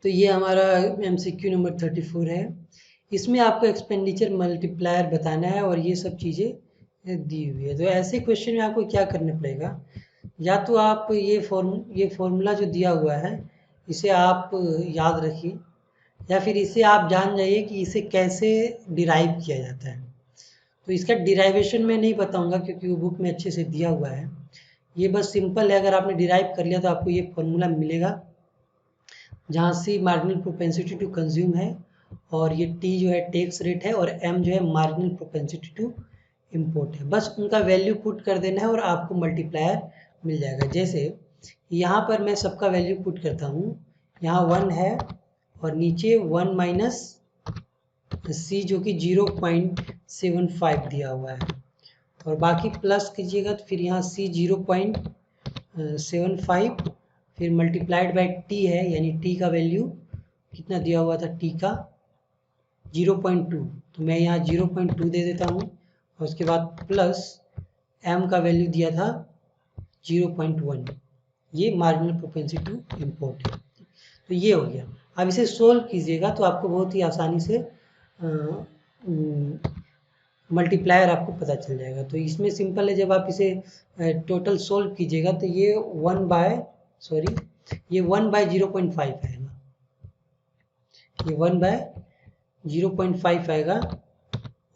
तो ये हमारा MCQ नंबर 34 है। इसमें आपको एक्सपेंडिचर मल्टीप्लायर बताना है और ये सब चीज़ें दी हुई है। तो ऐसे क्वेश्चन में आपको क्या करना पड़ेगा, या तो आप ये फॉर्मूला जो दिया हुआ है इसे आप याद रखिए, या फिर इसे आप जान जाइए कि इसे कैसे डिराइव किया जाता है। तो इसका डिराइवेशन मैं नहीं बताऊंगा क्योंकि वो बुक में अच्छे से दिया हुआ है। ये बस सिंपल है, अगर आपने डिराइव कर लिया तो आपको ये फॉर्मूला मिलेगा, जहाँ सी मार्जिनल प्रोपेंसिटी टू कंज्यूम है और ये टी जो है टैक्स रेट है और एम जो है मार्जिनल प्रोपेंसिटी टू इम्पोर्ट है। बस उनका वैल्यू पुट कर देना है और आपको मल्टीप्लायर मिल जाएगा। जैसे यहाँ पर मैं सबका वैल्यू पुट करता हूँ, यहाँ 1 है और नीचे 1 माइनस सी जो कि 0.75 दिया हुआ है, और बाकी प्लस कीजिएगा तो फिर यहाँ सी 0.75 फिर मल्टीप्लाइड बाय टी है, यानी टी का वैल्यू कितना दिया हुआ था, टी का 0.2, तो मैं यहाँ 0.2 दे देता हूँ और उसके बाद प्लस एम का वैल्यू दिया था 0.1, ये मार्जिनल प्रोपेंसिटी टू इम्पोर्ट है। तो ये हो गया। अब इसे सोल्व कीजिएगा तो आपको बहुत ही आसानी से मल्टीप्लायर आपको पता चल जाएगा। तो इसमें सिंपल है, जब आप इसे टोटल सोल्व कीजिएगा तो ये 1 बाय 0.5 आएगा, ये 1 बाय 0.5 आएगा।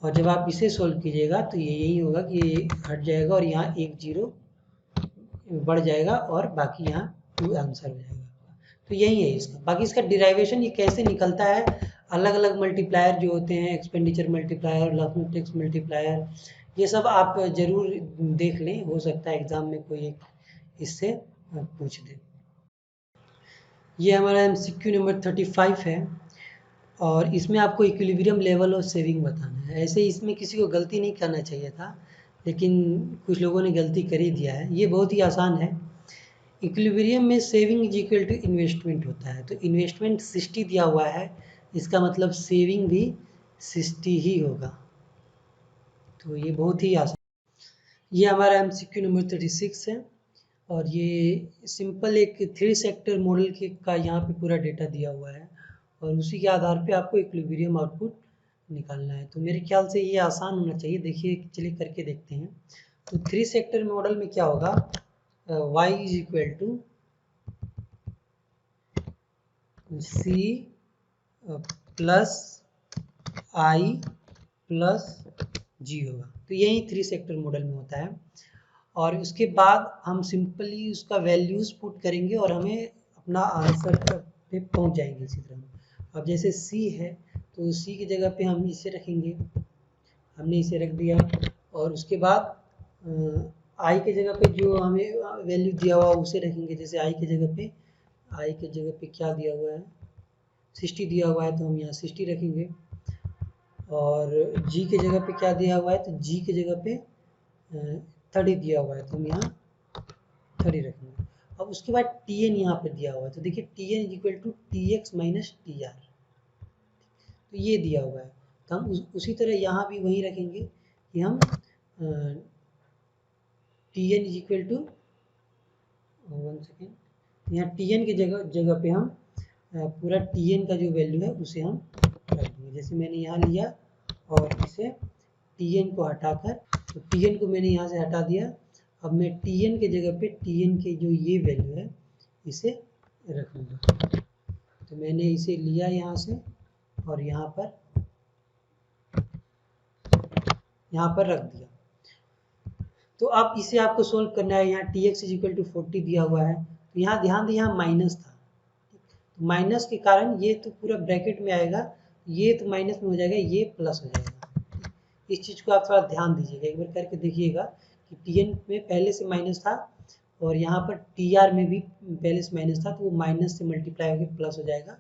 और जब आप इसे सोल्व कीजिएगा तो ये यही होगा कि ये हट जाएगा और यहाँ एक जीरो बढ़ जाएगा और बाकी यहाँ 2 आंसर हो जाएगा। तो यही है इसका। बाकी इसका डिराइवेशन ये कैसे निकलता है, अलग अलग मल्टीप्लायर जो होते हैं, expenditure multiplier, last tax multiplier, ये सब आप जरूर देख लें, हो सकता है एग्जाम में कोई एक इससे पूछ दे। ये हमारा MCQ नंबर 35 है और इसमें आपको इक्विलिब्रियम लेवल ऑफ सेविंग बताना है। ऐसे इसमें किसी को गलती नहीं करना चाहिए था, लेकिन कुछ लोगों ने गलती कर ही दिया है। ये बहुत ही आसान है। इक्विलिब्रियम में saving is equal to investment होता है, तो इन्वेस्टमेंट 60 दिया हुआ है, इसका मतलब सेविंग भी 60 ही होगा। तो ये बहुत ही आसान। ये हमारा MCQ नंबर 36 है और ये सिंपल एक 3 सेक्टर मॉडल के का यहाँ पे पूरा डेटा दिया हुआ है और उसी के आधार पे आपको इक्विलिब्रियम आउटपुट निकालना है। तो मेरे ख्याल से ये आसान होना चाहिए। देखिए, चलिए करके देखते हैं। तो 3 सेक्टर मॉडल में क्या होगा, y is equal to C plus I plus G होगा। तो यही 3 सेक्टर मॉडल में होता है और उसके बाद हम सिंपली उसका वैल्यूज पुट करेंगे और हमें अपना आंसर पे पहुंच जाएंगे इसी तरह। अब जैसे सी है तो सी की जगह पे हम इसे रखेंगे, हमने इसे रख दिया, और उसके बाद आई के जगह पे जो हमें वैल्यू दिया हुआ उसे रखेंगे। जैसे आई के जगह पे क्या दिया हुआ है, 60 दिया हुआ है तो हम यहाँ 60 रखेंगे, और जी के जगह पे क्या दिया हुआ है, तो जी के जगह पे 30 दिया हुआ है तो हम यहाँ 30 रखेंगे। अब उसके बाद टी एन यहाँ पे दिया हुआ है, तो देखिए T N is equal to T X minus T R, तो ये दिया हुआ है। तो हम उसी तरह यहाँ भी वही रखेंगे कि हम T N is equal to 1 second, यहाँ टी एन की जगह पे हम पूरा टी एन का जो वैल्यू है उसे हम रख देंगे। जैसे मैंने यहाँ लिया और इसे टी एन को हटाकर, तो टी एन को मैंने यहाँ से हटा दिया। अब मैं टी एन के जगह पे टी एन के जो ये वैल्यू है इसे रखूँगा। तो मैंने इसे लिया यहाँ से और यहाँ पर रख दिया। तो अब इसे आपको सोल्व करना है। यहाँ T X is equal to 40 दिया हुआ है, तो यहाँ ध्यान दें यहाँ माइनस था, तो माइनस के कारण ये तो पूरा ब्रैकेट में आएगा, ये तो माइनस में हो जाएगा, ये प्लस हो जाएगा। इस चीज़ को आप थोड़ा ध्यान दीजिएगा, एक बार करके देखिएगा कि टी एन में पहले से माइनस था और यहाँ पर टी आर में भी पहले से माइनस था, तो वो माइनस से मल्टीप्लाई होकर प्लस हो जाएगा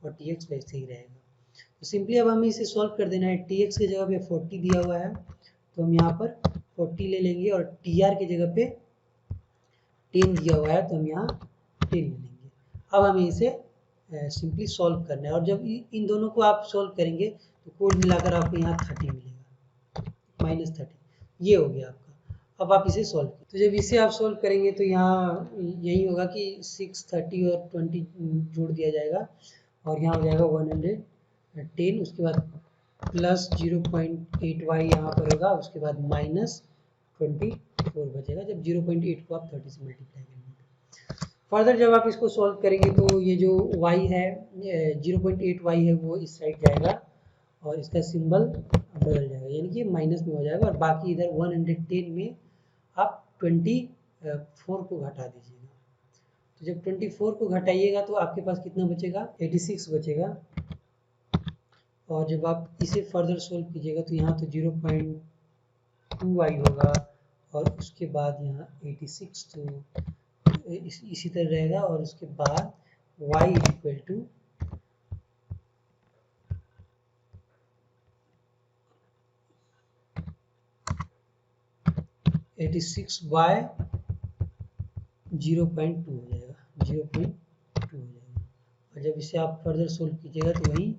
और टी एक्स वैसे ही रहेगा। तो सिंपली अब हमें इसे सॉल्व कर देना है। टी एक्स की जगह पे 40 दिया हुआ है तो हम यहाँ पर 40 ले लेंगे, और टी आर की जगह पे 10 दिया हुआ है तो हम यहाँ 10 ले लेंगे। अब हमें इसे सिंपली सॉल्व करना है, और जब इन दोनों को आप सॉल्व करेंगे तो कुल मिलाकर आपको यहाँ 30 मिलेगा, -30। ये हो गया आपका। अब आप इसे सॉल्व करें, तो जब इसे आप सॉल्व करेंगे तो यहाँ यही होगा कि 6, 30 और 20 जोड़ दिया जाएगा और यहाँ हो जाएगा 110, उसके बाद प्लस 0.8y यहाँ पर होगा, उसके बाद माइनस 24 बचेगा जब 0.8 को आप 30 से मल्टीप्लाई करेंगे। फर्दर जब आप इसको सॉल्व करेंगे तो ये जो y है 0.8y है वो इस साइड जाएगा और इसका सिंबल बदल जाएगा, यानी कि माइनस में हो जाएगा, और बाकी इधर 110 में आप 24 को घटा दीजिएगा। तो जब 24 को घटाइएगा तो आपके पास कितना बचेगा, 86 बचेगा। और जब आप इसे फर्दर सोल्व कीजिएगा तो यहाँ तो 0.2y होगा और उसके बाद यहाँ 86, तो इसी तरह रहेगा, और उसके बाद y इक्वल टू 86/0.2 हो जाएगा, 0.2 हो जाएगा। और जब इसे आप फर्दर सोल्व कीजिएगा तो वही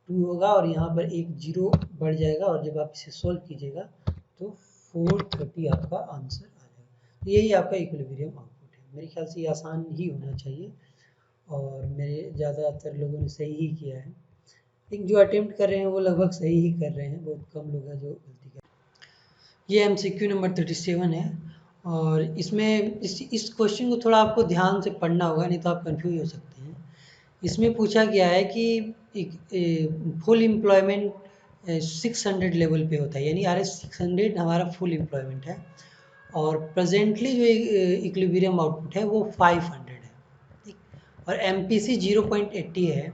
2 होगा और यहाँ पर एक 0 बढ़ जाएगा, और जब आप इसे सोल्व कीजिएगा तो 430 आपका आंसर आ जाएगा। तो यही आपका इक्विलिब्रियम आउटपुट है। मेरे ख्याल से ये आसान ही होना चाहिए और मेरे ज़्यादातर लोगों ने सही ही किया है, लेकिन जो अटेम्प्ट कर रहे हैं वो लगभग सही ही कर रहे हैं, बहुत कम लोग हैं जो गलती कर रहे हैं। ये MCQ नंबर 37 है और इसमें इस क्वेश्चन को थोड़ा आपको ध्यान से पढ़ना होगा, नहीं तो आप कंफ्यूज हो सकते हैं। इसमें पूछा गया है कि फुल एम्प्लॉयमेंट 600 लेवल पे होता है, यानी RS 600 हमारा फुल एम्प्लॉयमेंट है, और प्रेजेंटली जो इक्विलिब्रियम आउटपुट है वो 500 है, ठीक। और MPC 0.80 है,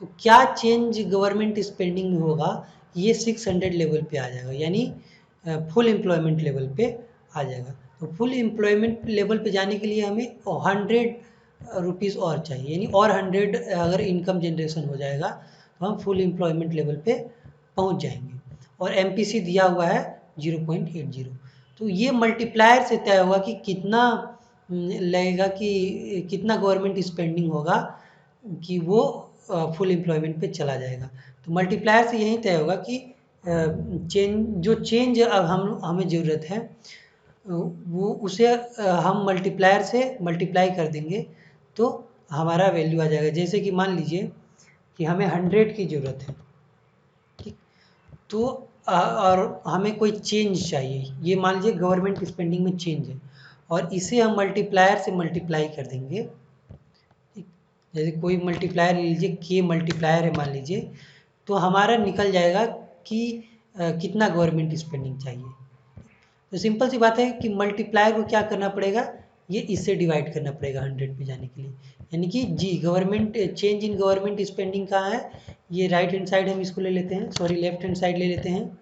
तो क्या चेंज गवर्नमेंट स्पेंडिंग में होगा, ये 600 लेवल पे आ जाएगा, यानी फुल एम्प्लॉयमेंट लेवल पे आ जाएगा। तो फुल एम्प्लॉयमेंट लेवल पे जाने के लिए हमें 100 रुपीज़ और चाहिए, यानी और 100 अगर इनकम जनरेशन हो जाएगा तो हम फुल एम्प्लॉयमेंट लेवल पे पहुंच जाएंगे। और MPC दिया हुआ है 0.80, तो ये मल्टीप्लायर से तय होगा कि कितना लगेगा, कि कितना गवर्नमेंट स्पेंडिंग होगा कि वो फुल एम्प्लॉयमेंट पे चला जाएगा। तो मल्टीप्लायर से यही तय होगा कि चेंज अब हमें ज़रूरत है वो उसे हम मल्टीप्लायर से मल्टीप्लाई कर देंगे तो हमारा वैल्यू आ जाएगा। जैसे कि मान लीजिए कि हमें 100 की ज़रूरत है, ठीक, तो और हमें कोई चेंज चाहिए, ये मान लीजिए गवर्नमेंट स्पेंडिंग में चेंज है, और इसे हम मल्टीप्लायर से मल्टीप्लाई कर देंगे, ठीक। जैसे कोई मल्टीप्लायर ले लीजिए, के मल्टीप्लायर है मान लीजिए, तो हमारा निकल जाएगा कि कितना गवर्नमेंट स्पेंडिंग चाहिए। तो सिंपल सी बात है कि मल्टीप्लायर को क्या करना पड़ेगा, ये इससे डिवाइड करना पड़ेगा 100 पे जाने के लिए, यानी कि G government change in government spending कहाँ है, ये राइट हैंड साइड हम इसको ले लेते हैं, सॉरी लेफ्ट हैंड साइड ले लेते हैं,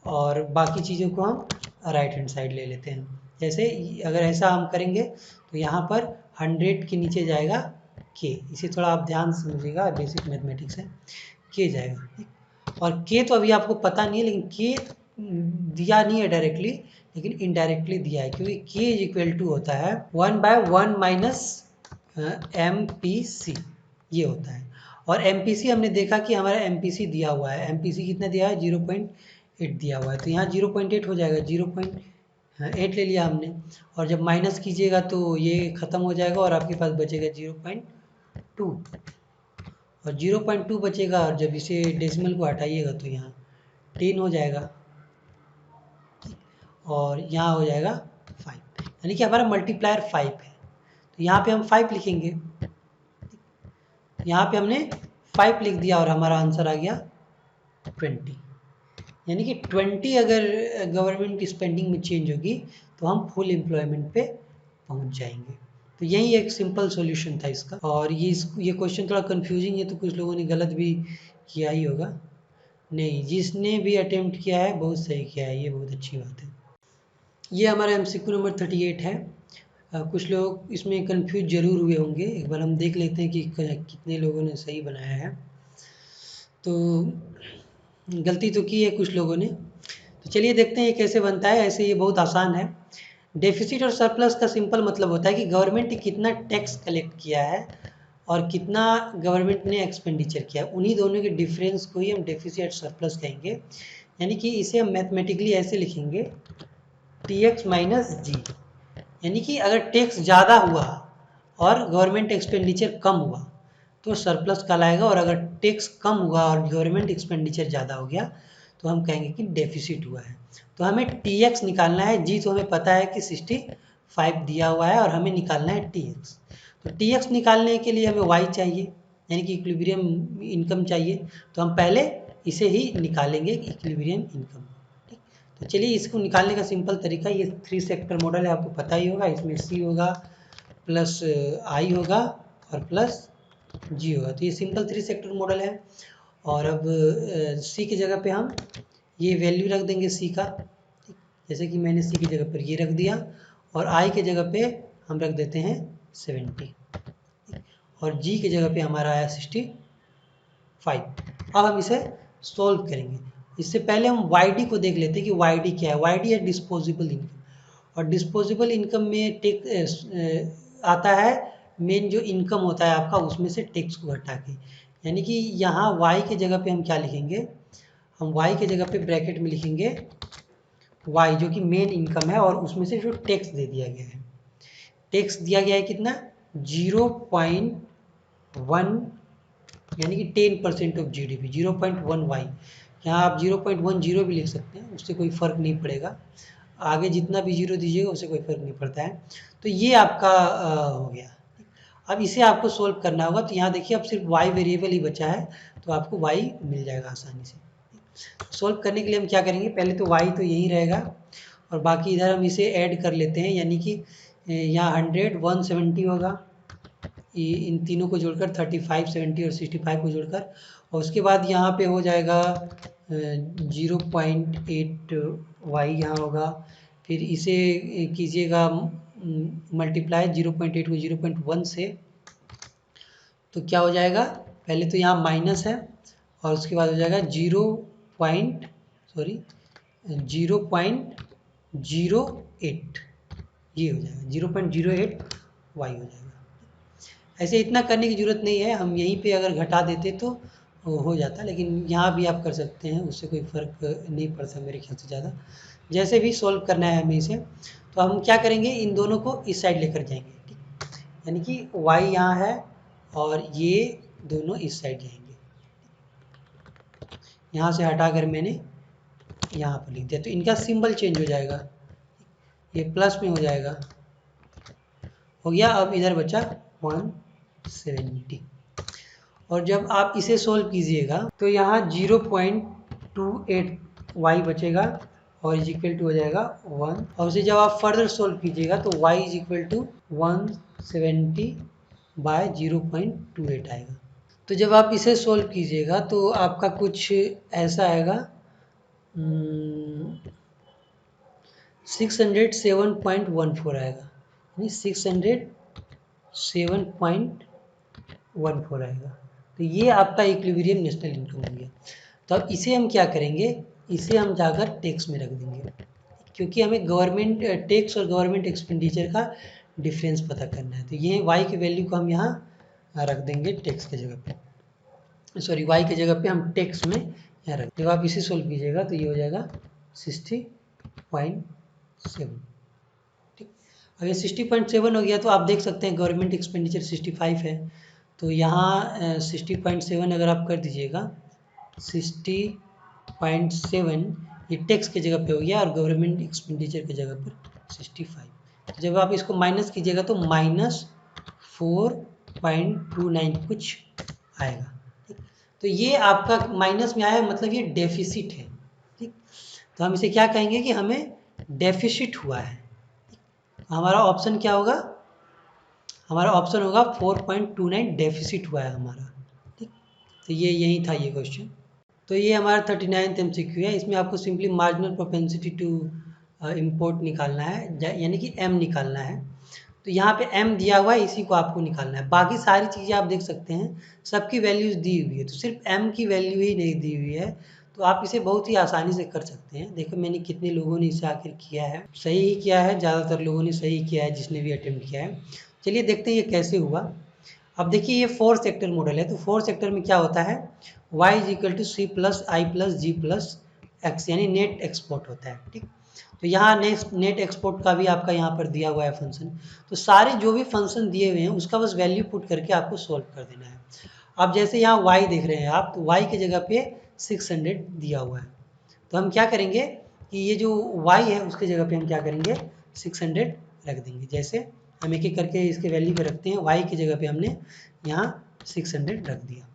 और बाकी चीज़ों को हम राइट हैंड साइड ले लेते हैं। जैसे अगर ऐसा हम करेंगे तो यहाँ पर 100 के नीचे जाएगा के, इसे थोड़ा आप ध्यान से समझिएगा, बेसिक मैथमेटिक्स है, के जाएगा, ठीक। और के तो अभी आपको पता नहीं है, लेकिन के दिया नहीं है डायरेक्टली, लेकिन इनडायरेक्टली दिया है, क्योंकि के इज इक्वल टू होता है 1/1 माइनस MPC, ये होता है। और MPC हमने देखा कि हमारा MPC दिया हुआ है, MPC कितना दिया है, 0.8 दिया हुआ है, तो यहाँ 0.8 हो जाएगा, 0.8 ले लिया हमने, और जब माइनस कीजिएगा तो ये ख़त्म हो जाएगा और आपके पास बचेगा 0.2, और 0.2 बचेगा, और जब इसे डेसिमल को हटाइएगा तो यहाँ 10 हो जाएगा, और यहाँ हो जाएगा 5, यानी कि हमारा मल्टीप्लायर 5 है। तो यहाँ पे हम 5 लिखेंगे, यहाँ पे हमने 5 लिख दिया और हमारा आंसर आ गया 20, यानी कि 20 अगर गवर्नमेंट स्पेंडिंग में चेंज होगी तो हम फुल एम्प्लॉयमेंट पे पहुँच जाएंगे। तो यही एक सिंपल सॉल्यूशन था इसका, और ये क्वेश्चन थोड़ा कंफ्यूजिंग है, तो कुछ लोगों ने गलत भी किया ही होगा, नहीं, जिसने भी अटेम्प्ट किया है बहुत सही किया है, ये बहुत अच्छी बात है। ये हमारा MCQ नंबर 38 है। कुछ लोग इसमें कंफ्यूज जरूर हुए होंगे, एक बार हम देख लेते हैं कि कितने लोगों ने सही बनाया है। तो गलती तो की है कुछ लोगों ने, तो चलिए देखते हैं ये कैसे बनता है। ऐसे ये बहुत आसान है। डेफिसिट और सरप्लस का सिंपल मतलब होता है कि गवर्नमेंट ने कितना टैक्स कलेक्ट किया है और कितना गवर्नमेंट ने एक्सपेंडिचर किया है, उन्हीं दोनों के डिफरेंस को ही हम डेफिसिट और सरप्लस कहेंगे। यानी कि इसे हम मैथमेटिकली ऐसे लिखेंगे, TX माइनस जी, यानी कि अगर टैक्स ज़्यादा हुआ और गवर्नमेंट एक्सपेंडिचर कम हुआ तो सरप्लस कहलाएगा, और अगर टैक्स कम हुआ और गवर्नमेंट एक्सपेंडिचर ज़्यादा हो गया तो हम कहेंगे कि डेफिसिट हुआ है। तो हमें टी एक्स निकालना है, जी तो हमें पता है कि 65 दिया हुआ है और हमें निकालना है टी एक्स। तो टी एक्स निकालने के लिए हमें वाई चाहिए, यानी कि इक्विलिब्रियम इनकम चाहिए। तो हम पहले इसे ही निकालेंगे, इक्विलिब्रियम इनकम। ठीक, तो चलिए इसको निकालने का सिंपल तरीका, ये 3 सेक्टर मॉडल है, आपको पता ही होगा। इसमें सी होगा प्लस आई होगा और प्लस जी होगा। तो ये सिंपल 3 सेक्टर मॉडल है। और अब सी की जगह पे हम ये वैल्यू रख देंगे सी का, जैसे कि मैंने सी की जगह पर ये रख दिया, और आई की जगह पे हम रख देते हैं 70, और जी की जगह पे हमारा आया 65। अब हम इसे सोल्व करेंगे। इससे पहले हम वाई डी को देख लेते हैं कि वाई डी क्या है। वाई डी है डिस्पोजेबल इनकम, और डिस्पोजेबल इनकम में टैक्स आता है, मेन जो इनकम होता है आपका उसमें से टैक्स को हटा के। यानी कि यहाँ y के जगह पे हम क्या लिखेंगे, हम y के जगह पे ब्रैकेट में लिखेंगे y, जो कि मेन इनकम है, और उसमें से जो टैक्स दे दिया गया है, टैक्स दिया गया है कितना 0.1, यानी कि 10% ऑफ GDP, 0.1y। यहाँ आप 0.10 भी लिख सकते हैं, उससे कोई फ़र्क नहीं पड़ेगा, आगे जितना भी जीरो दीजिएगा उससे कोई फ़र्क नहीं पड़ता है। तो ये आपका हो गया। अब इसे आपको सोल्व करना होगा। तो यहाँ देखिए अब सिर्फ y वेरिएबल ही बचा है, तो आपको y मिल जाएगा आसानी से। सोल्व करने के लिए हम क्या करेंगे, पहले तो y तो यही रहेगा, और बाकी इधर हम इसे ऐड कर लेते हैं, यानी कि यहाँ 100 170 होगा, इन तीनों को जोड़कर 35 70 और 65 को जोड़कर, और उसके बाद यहाँ पे हो जाएगा 0.8y यहाँ होगा। फिर इसे कीजिएगा मल्टीप्लाई 0.8 को 0.1 से, तो क्या हो जाएगा, पहले तो यहाँ माइनस है और उसके बाद हो जाएगा 0.08, ये हो जाएगा 0.08 वाई हो जाएगा। ऐसे इतना करने की ज़रूरत नहीं है, हम यहीं पे अगर घटा देते तो हो जाता, लेकिन यहाँ भी आप कर सकते हैं, उससे कोई फ़र्क नहीं पड़ता मेरे ख्याल से ज़्यादा। जैसे भी सॉल्व करना है हमें इसे, तो हम क्या करेंगे, इन दोनों को इस साइड लेकर जाएंगे। ठीक, यानी कि y यहाँ है और ये दोनों इस साइड जाएंगे। यहाँ से हटाकर मैंने यहाँ पर लिख दिया, तो इनका सिंबल चेंज हो जाएगा, ये प्लस में हो जाएगा, हो गया। अब इधर बचा 170, और जब आप इसे सोल्व कीजिएगा तो यहाँ 0.28 y बचेगा और इज इक्वल टू हो जाएगा 1, और उसे जब आप फर्दर सोल्व कीजिएगा तो y is equal to 170 by 0.28 आएगा। तो जब आप इसे सोल्व कीजिएगा तो आपका कुछ ऐसा आएगा 607.14 आएगा, यानी 607.14 आएगा। तो ये आपका इक्विलिब्रियम नेशनल इनकम हो गया। तो अब इसे हम क्या करेंगे, इसे हम जाकर टैक्स में रख देंगे, क्योंकि हमें गवर्नमेंट टैक्स और गवर्नमेंट एक्सपेंडिचर का डिफरेंस पता करना है। तो ये y की वैल्यू को हम यहाँ रख देंगे टैक्स की जगह पे, सॉरी y की जगह पे हम टैक्स में यहाँ रख। जब आप इसे सोल्व कीजिएगा तो ये हो जाएगा 60.7। ठीक, अब ये 60.7 हो गया, तो आप देख सकते हैं गवर्नमेंट एक्सपेंडिचर 65 है, तो यहाँ 60.7 अगर आप कर दीजिएगा 60.7, ये टैक्स की जगह पे हो गया और गवर्नमेंट एक्सपेंडिचर की जगह पर 65। जब आप इसको माइनस कीजिएगा तो -4.29 कुछ आएगा। ठीक, तो ये आपका माइनस में आया, मतलब ये डेफिसिट है। ठीक, तो हम इसे क्या कहेंगे कि हमें डेफिसिट हुआ है। हमारा ऑप्शन क्या होगा, हमारा ऑप्शन होगा 4.29 डेफिसिट हुआ है हमारा। ठीक, तो ये यही था ये क्वेश्चन। तो ये हमारा 39th MCQ है। इसमें आपको simply marginal propensity to import निकालना है, यानी कि M निकालना है। तो यहाँ पे M दिया हुआ है, इसी को आपको निकालना है। बाकी सारी चीज़ें आप देख सकते हैं सबकी वैल्यूज़ दी हुई है, तो सिर्फ M की वैल्यू ही नहीं दी हुई है। तो आप इसे बहुत ही आसानी से कर सकते हैं। देखो मैंने कितने लोगों ने इसे आखिर किया है, सही ही किया है, ज़्यादातर लोगों ने सही किया है जिसने भी अटेम्प्ट किया है। चलिए देखते हैं ये कैसे हुआ। अब देखिए ये 4 सेक्टर मॉडल है, तो 4 सेक्टर में क्या होता है, y is equal to C plus I plus G plus X, यानी नेट एक्सपोर्ट होता है। ठीक, तो यहाँ नेट एक्सपोर्ट का भी आपका यहाँ पर दिया हुआ है फंक्शन। तो सारे जो भी फंक्शन दिए हुए हैं उसका बस वैल्यू पुट करके आपको सॉल्व कर देना है। अब जैसे यहाँ y देख रहे हैं आप, तो y की जगह पे 600 दिया हुआ है, तो हम क्या करेंगे कि ये जो y है उसके जगह पे हम क्या करेंगे 600 रख देंगे। जैसे हम एक एक करके इसके वैल्यू पे रखते हैं, y की जगह पे हमने यहाँ 600 रख दिया।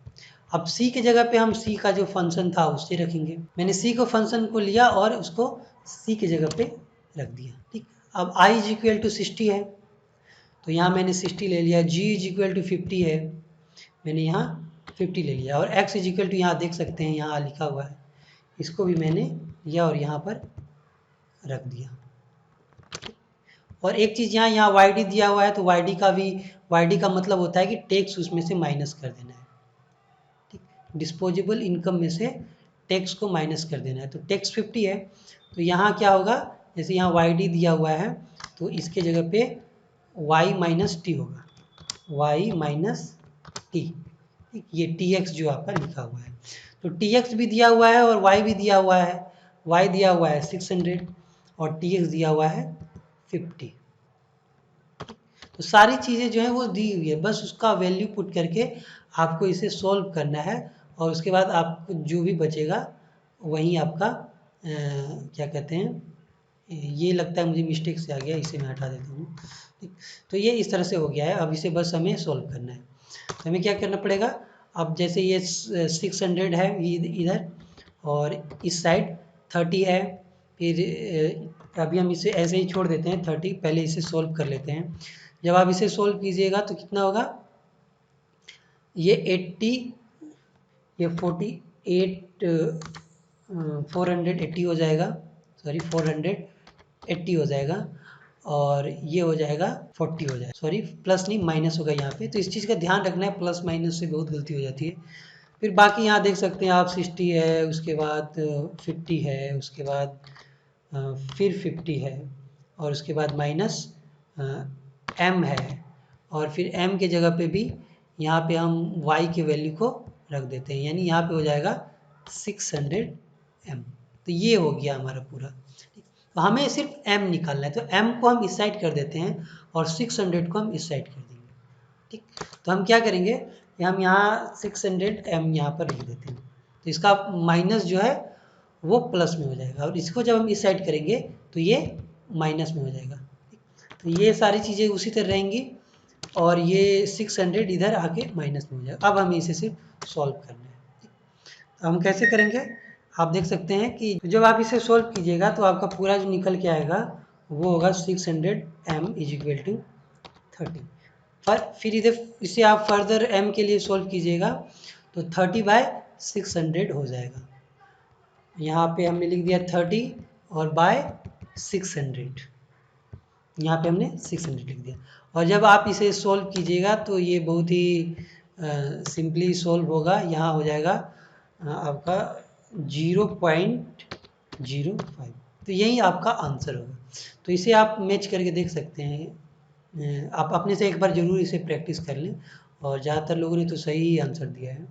अब c के जगह पे हम c का जो फंक्शन था उससे रखेंगे। मैंने c को फंक्शन को लिया और उसको c की जगह पे रख दिया, ठीक। अब i इज इक्वल टू 60 है, तो यहाँ मैंने 60 ले लिया। g इज इक्वल टू 50 है, मैंने यहाँ 50 ले लिया। और x इज इक्वल टू यहाँ देख सकते हैं यहाँ लिखा हुआ है, इसको भी मैंने लिया और यहाँ पर रख दिया। और एक चीज़ यहाँ YD दिया हुआ है, तो YD का मतलब होता है कि टैक्स उसमें से माइनस कर देना है, ठीक। डिस्पोजेबल इनकम में से टैक्स को माइनस कर देना है। तो टैक्स 50 है, तो यहाँ क्या होगा, जैसे यहाँ YD दिया हुआ है तो इसके जगह पे y माइनस टी होगा, y माइनस टी, ये TX जो आपका लिखा हुआ है। तो TX भी दिया हुआ है और y भी दिया हुआ है। y दिया हुआ है 600 और TX दिया हुआ है 50। तो सारी चीज़ें जो है वो दी हुई है, बस उसका वैल्यू पुट करके आपको इसे सॉल्व करना है। और उसके बाद आपको जो भी बचेगा वही आपका क्या कहते हैं, ये लगता है मुझे मिस्टेक से आ गया, इसे मैं हटा देता हूँ, ठीक। तो ये इस तरह से हो गया है। अब इसे बस हमें सॉल्व करना है। तो हमें क्या करना पड़ेगा, अब जैसे ये 600 है इधर और इस साइड 30 है, फिर अभी हम इसे ऐसे ही छोड़ देते हैं 30, पहले इसे सॉल्व कर लेते हैं। जब आप इसे सॉल्व कीजिएगा तो कितना होगा, ये 80, ये 48 480 हो जाएगा, सॉरी 480 हो जाएगा, और ये हो जाएगा 40 हो जाएगा, सॉरी प्लस नहीं माइनस होगा यहाँ पे। तो इस चीज़ का ध्यान रखना है, प्लस माइनस से बहुत गलती हो जाती है। फिर बाकी यहाँ देख सकते हैं आप 60 है, उसके बाद 50 है, उसके बाद फिर 50 है, और उसके बाद माइनस m है, और फिर m के जगह पे भी यहाँ पे हम y के वैल्यू को रख देते हैं, यानी यहाँ पे हो जाएगा 600m। तो ये हो गया हमारा पूरा। तो हमें सिर्फ m निकालना है, तो m को हम इस साइड कर देते हैं और 600 को हम इस साइड कर देंगे, ठीक। तो हम क्या करेंगे, हम यहाँ 600m यहाँ पर लिख देते हैं, तो इसका माइनस जो है वो प्लस में हो जाएगा, और इसको जब हम इस साइड करेंगे तो ये माइनस में हो जाएगा। तो ये सारी चीज़ें उसी तरह रहेंगी, और ये 600 इधर आके माइनस में हो जाएगा। अब हमें इसे सिर्फ सॉल्व करना है। हम कैसे करेंगे, आप देख सकते हैं कि जब आप इसे सॉल्व कीजिएगा तो आपका पूरा जो निकल के आएगा वो होगा 600m इज इक्वल टू 30। पर फिर इधर इसे आप फर्दर m के लिए सॉल्व कीजिएगा तो 30/600 हो जाएगा। यहाँ पे हमने लिख दिया 30 और बाय 600, यहाँ पे हमने 600 लिख दिया। और जब आप इसे सॉल्व कीजिएगा तो ये बहुत ही सिंपली सॉल्व होगा। यहाँ हो जाएगा आपका 0.05, तो यही आपका आंसर होगा। तो इसे आप मैच करके देख सकते हैं। आप अपने से एक बार ज़रूर इसे प्रैक्टिस कर लें, और ज़्यादातर लोगों ने तो सही आंसर दिया है।